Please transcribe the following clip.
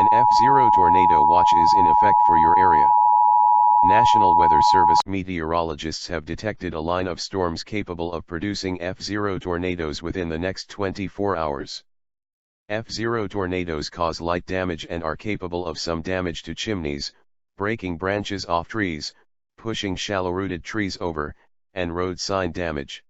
An F0 tornado watch is in effect for your area. National Weather Service meteorologists have detected a line of storms capable of producing F0 tornadoes within the next 24 hours. F0 tornadoes cause light damage and are capable of some damage to chimneys, breaking branches off trees, pushing shallow-rooted trees over, and road sign damage.